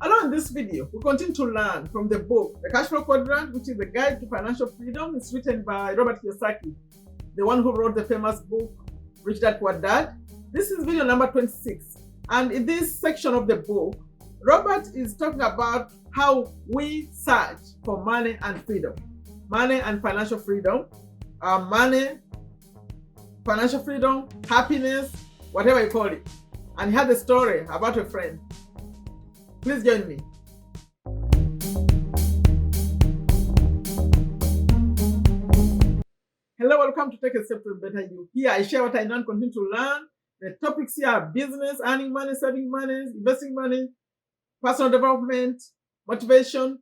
Along in this video, we continue to learn from the book, The Cashflow Quadrant, which is the guide to financial freedom. It's written by Robert Kiyosaki, the one who wrote the famous book, Rich Dad Poor Dad. This is video number 26. And in this section of the book, Robert is talking about how we search for money and freedom. Money and financial freedom. Money, financial freedom, happiness, whatever you call it. And he had a story about a friend. Please join me. Hello, welcome to Take a Step to a Better You. Here I share what I know and continue to learn. The topics here are business, earning money, saving money, investing money, personal development, motivation.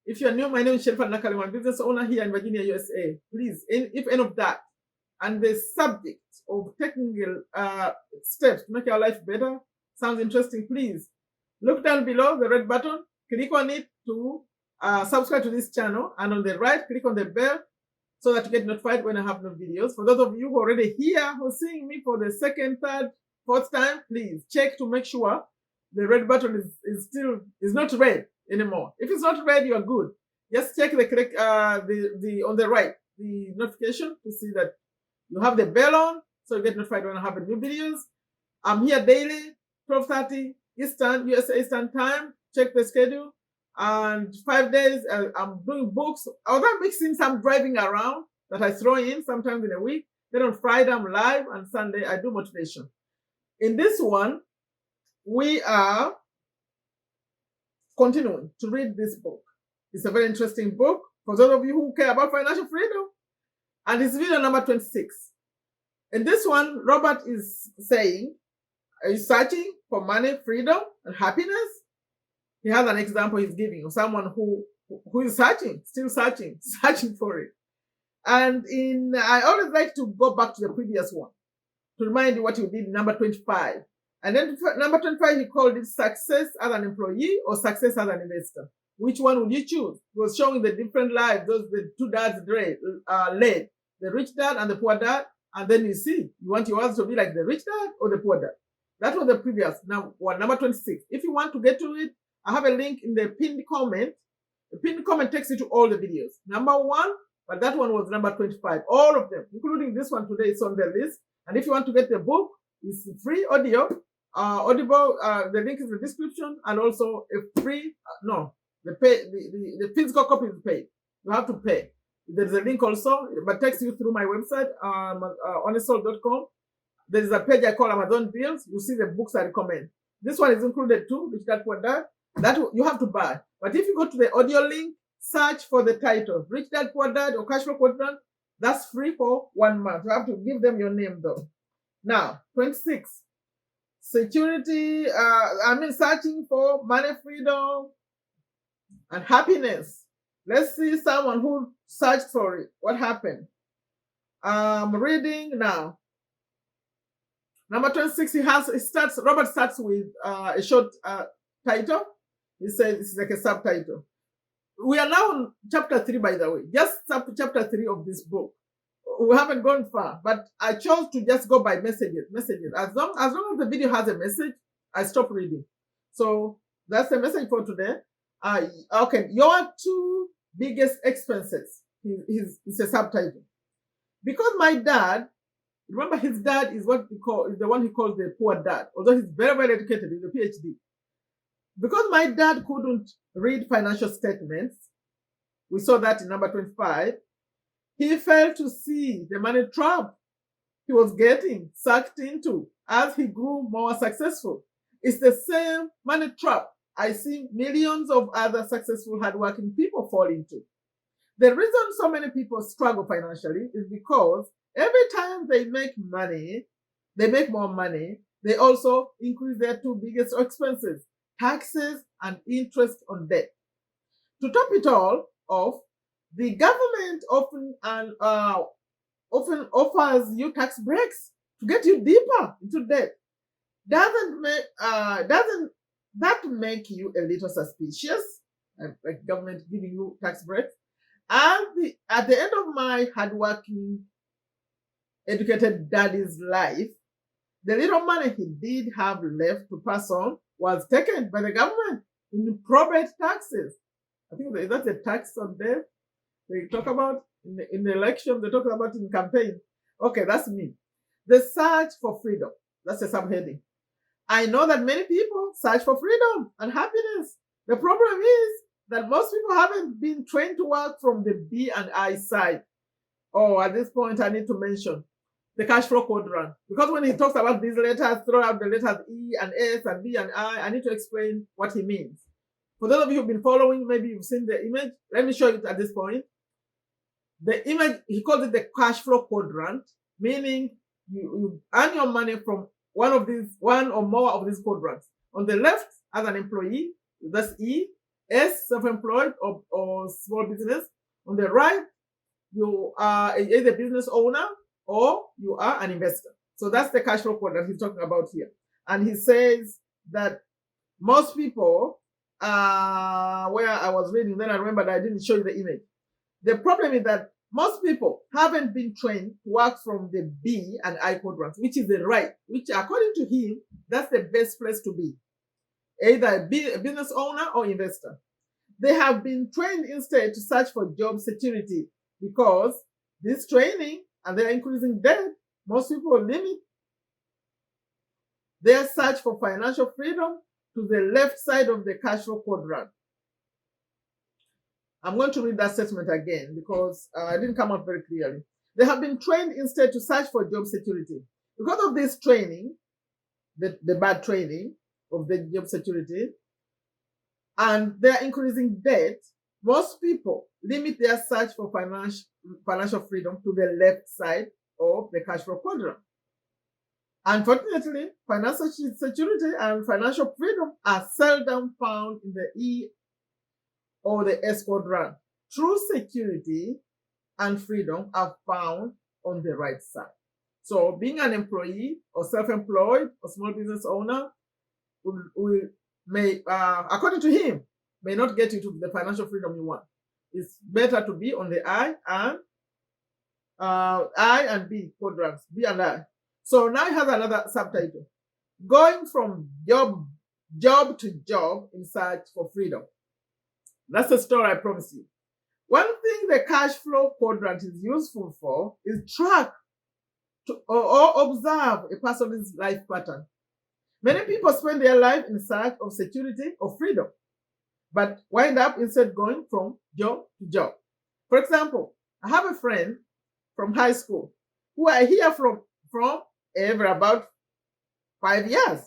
If you're new, my name is Sherifa, Nakalema, I'm business owner here in Virginia, USA. Please, if any of that and the subject of taking steps to make your life better sounds interesting, please look down below the red button, click on it to subscribe to this channel, and on the right, click on the bell so that you get notified when I have new videos. For those of you who are already here, who are seeing me for the second, third, fourth time, please check to make sure the red button is not red anymore. If it's not red, you are good. Just check the correct on the right, the notification to see that you have the bell on, so you get notified when I have new videos. I'm here daily, 12:30 Eastern, USA Eastern time. Check the schedule. And 5 days, I'm doing books. Although I'm mixing some driving around that I throw in sometimes in a week. Then on Friday, I'm live, and Sunday, I do motivation. In this one, we are continuing to read this book. It's a very interesting book for those of you who care about financial freedom. And it's video number 26. In this one, Robert is saying, are you searching for money, freedom, and happiness? He has an example he's giving of someone who is searching, still searching for it. And I always like to go back to the previous one to remind you what you did in number 25. And then number 25, he called it success as an employee or success as an investor. Which one would you choose? He was showing the different lives the two dads led, the rich dad and the poor dad. And then you see, you want yours to be like the rich dad or the poor dad. That was the previous. Now, number 26. If you want to get to it, I have a link in the pinned comment. The pinned comment takes you to all the videos. Number 1, but that one was number 25. All of them, including this one today, is on the list. And if you want to get the book, it's free audio, audible. The link is in the description, and also a free. The physical copy is paid. You have to pay. There's a link also, but takes you through my website, honestsoul.com. There is a page I call Amazon Deals. You see the books I recommend. This one is included too, Rich Dad Poor Dad. That you have to buy. But if you go to the audio link, search for the title, Rich Dad Poor Dad or Cashflow Quadrant, that's free for 1 month. You have to give them your name though. Now, 26. Security, searching for money, freedom, and happiness. Let's see someone who searched for it. What happened? Reading now. Number 26, Robert starts with a short title. He says this is like a subtitle. We are now on chapter 3, by the way. Just chapter 3 of this book. We haven't gone far, but I chose to just go by messages. As long as the video has a message, I stop reading. So that's the message for today. Okay, your 2 biggest expenses is a subtitle. Because my dad, remember his dad is the one he calls the poor dad, although he's very, very educated, he's a PhD. Because my dad couldn't read financial statements, we saw that in number 25, he failed to see the money trap he was getting sucked into as he grew more successful. It's the same money trap I see millions of other successful, hardworking people fall into. The reason so many people struggle financially is because every time they make more money, they also increase their 2 biggest expenses, taxes and interest on debt. To top it all off, the government often offers you tax breaks to get you deeper into debt. Doesn't that make you a little suspicious? Like government giving you tax breaks? And at the end of my hardworking, educated daddy's life, the little money he did have left to pass on was taken by the government. in probate taxes. I think that's a tax on death. They talk about in the election, they talk about in campaign. Okay, that's me. The search for freedom. That's a subheading. I know that many people search for freedom and happiness. The problem is that most people haven't been trained to work from the B and I side. Oh, at this point, I need to mention the Cashflow Quadrant. Because when he talks about these letters, throw out the letters E and S and B and I need to explain what he means. For those of you who've been following, maybe you've seen the image. Let me show you at this point. The image, he calls it the Cashflow Quadrant, meaning you earn your money from one or more of these quadrants. On the left, as an employee, that's E. S, self-employed or small business. On the right, you are either a business owner or you are an investor. So that's the cash flow quadrant he's talking about here. And he says that most people, where I was reading, then I remembered I didn't show you the image. The problem is that most people haven't been trained to work from the B and I quadrants, which is the right, which according to him, that's the best place to be. Either a business owner or investor. They have been trained instead to search for job security because this training and their increasing debt, most people limit their search for financial freedom to the left side of the cash flow quadrant. I'm going to read that statement again because it didn't come out very clearly. They have been trained instead to search for job security. Because of this training, the bad training of the job security, and their increasing debt, most people limit their search for financial freedom to the left side of the cash flow quadrant. Unfortunately, financial security and financial freedom are seldom found in the E or the S quadrant. True security and freedom are found on the right side. So being an employee or self-employed or small business owner may, according to him, may not get you to the financial freedom you want. It's better to be on the I and B quadrants, B and I. So now he has another subtitle: Going from job to job in search for freedom. That's the story I promise you. One thing the cash flow quadrant is useful for is track or observe a person's life pattern. Many people spend their life in search of security or freedom, but wind up instead going from job to job. For example, I have a friend from high school who I hear from every about 5 years.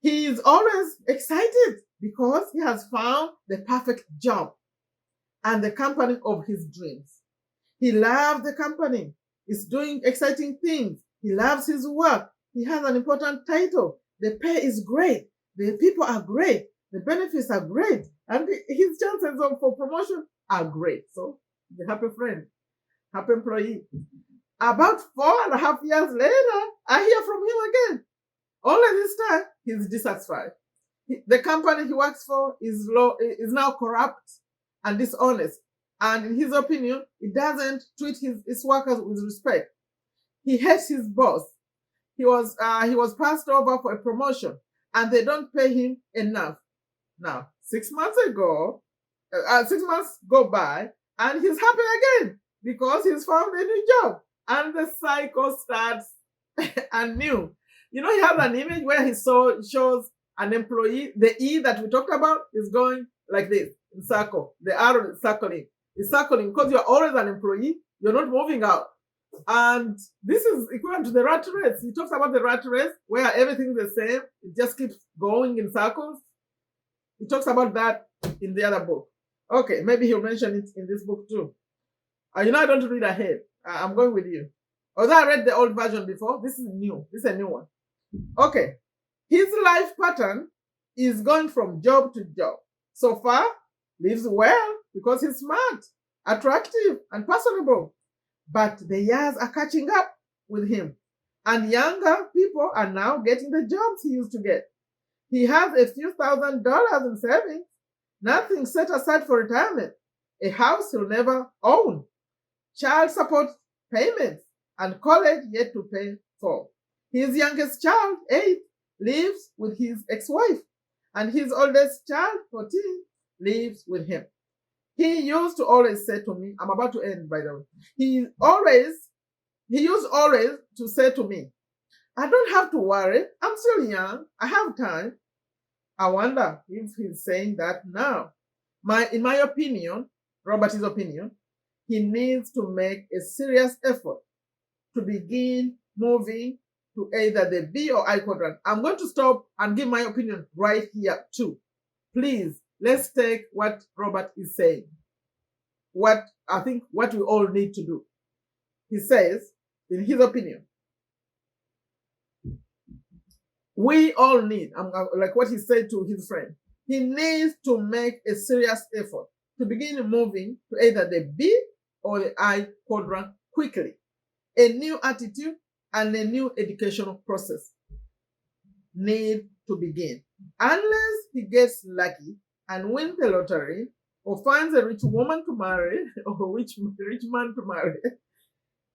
He is always excited because he has found the perfect job and the company of his dreams. He loves the company. He's doing exciting things. He loves his work. He has an important title. The pay is great. The people are great. The benefits are great. And his chances for promotion are great. So, the happy friend, happy employee. About 4.5 years later, I hear from him again. Only this time, he's dissatisfied. The company he works for is now corrupt and dishonest. And in his opinion, it doesn't treat his workers with respect. He hates his boss. He was passed over for a promotion, and they don't pay him enough. Now, 6 months go by, and he's happy again because he's found a new job, and the cycle starts anew. You know, he has an image where he shows an employee. The E that we talked about is going like this in circle. The arrow is circling. It's circling because you're always an employee. You're not moving out. And this is equivalent to the rat race. He talks about the rat race where everything's the same. It just keeps going in circles. He talks about that in the other book. Okay, maybe he'll mention it in this book too. I don't read ahead. I'm going with you. Although I read the old version before, this is new. This is a new one. Okay. His life pattern is going from job to job. So far, lives well because he's smart, attractive, and personable. But the years are catching up with him. And younger people are now getting the jobs he used to get. He has a few $1,000s in savings, nothing set aside for retirement, a house he'll never own, child support payments, and college yet to pay for. His youngest child, 8, lives with his ex-wife, and his oldest child, 14, lives with him. He used to always say to me, I'm about to end by the way. He used always to say to me, I don't have to worry. I'm still young. I have time. I wonder if he's saying that now. In my opinion, Robert's opinion, he needs to make a serious effort to begin moving to either the B or I quadrant. I'm going to stop and give my opinion right here too. Please, let's take what Robert is saying. What we all need to do. He says, in his opinion, we all need, like what he said to his friend, he needs to make a serious effort to begin moving to either the B or the I quadrant quickly. A new attitude and a new educational process need to begin. Unless he gets lucky and wins the lottery or finds a rich woman to marry or rich man to marry.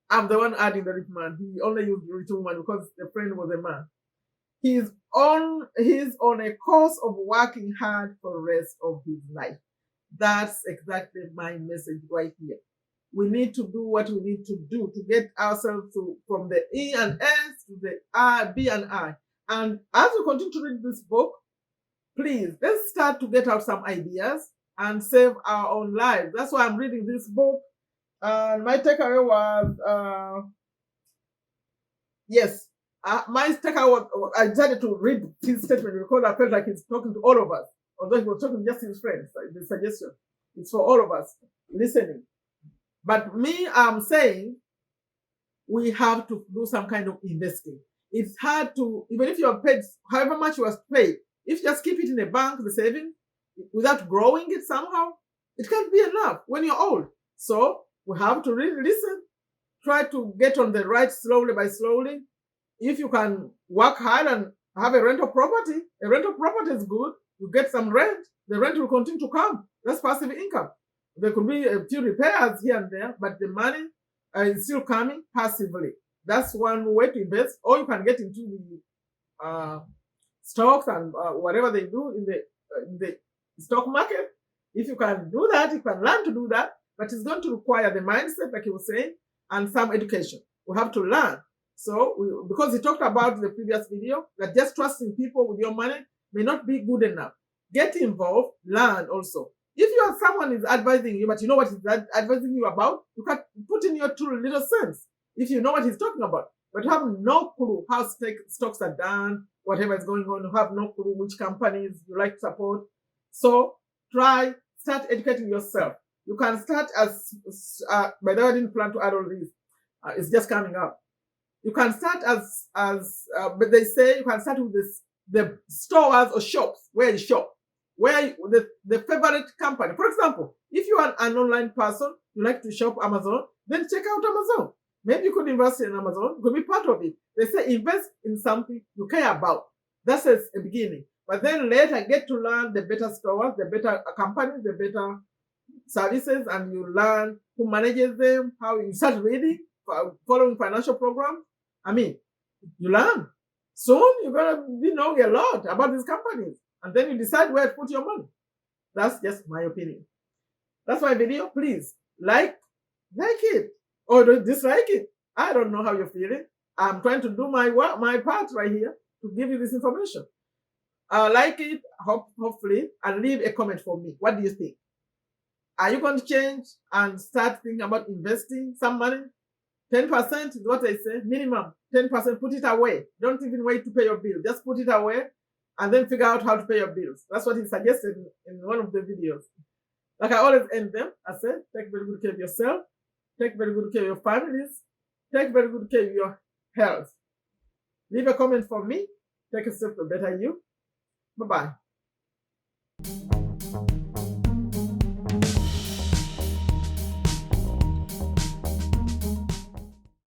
I'm the one adding the rich man. He only used the rich woman because the friend was a man. He's on a course of working hard for the rest of his life. That's exactly my message right here. We need to do what we need to do to get ourselves from the E and S to the I, B and I. And as we continue to read this book, please, let's start to get out some ideas and save our own lives. That's why I'm reading this book. My takeaway was, my takeaway was, I decided to read his statement because I felt like he's talking to all of us. Although he was talking just to his friends, like the suggestion. It's for all of us listening. But me, I'm saying we have to do some kind of investing. It's hard to, even if you are paid, however much you are paid, if you just keep it in the bank, the saving, without growing it somehow, it can't be enough when you're old. So we have to really listen, try to get on the right slowly by slowly. If you can work hard and have a rental property is good. You get some rent, the rent will continue to come. That's passive income. There could be a few repairs here and there, but the money is still coming passively. That's one way to invest. Or you can get into the stocks and whatever they do in the stock market. If you can do that, you can learn to do that, but it's going to require the mindset, like he was saying, and some education. We have to learn. So, because he talked about in the previous video that just trusting people with your money may not be good enough. Get involved, learn also. If you are someone is advising you, but you know what he's advising you about, you can put in your true little sense if you know what he's talking about. But you have no clue how stocks are done, whatever is going on. You have no clue which companies you like to support. So start educating yourself. You can start as, by the way, I didn't plan to add all this. It's just coming up. You can start but they say you can start with the stores or shops where you shop. Where the favorite company. For example, if you are an online person, you like to shop Amazon, then check out Amazon. Maybe you could invest in Amazon, you could be part of it. They say invest in something you care about. That's a beginning. But then later get to learn the better stores, the better companies, the better services, and you learn who manages them, how you start reading, following financial programs. I mean, you learn. Soon you're going to be knowing a lot about these companies. And then you decide where to put your money. That's just my opinion. That's my video. Please like it or dislike it. I don't know how you're feeling. I'm trying to do my part right here to give you this information. Like it, hopefully, and leave a comment for me. What do you think? Are you going to change and start thinking about investing some money? 10% is what I say, minimum 10%. Put it away. Don't even wait to pay your bill. Just put it away. And then figure out how to pay your bills. That's what he suggested in one of the videos. Like I always end them, I said, take very good care of yourself, take very good care of your families, take very good care of your health. Leave a comment for me, take a step to better you. Bye-bye.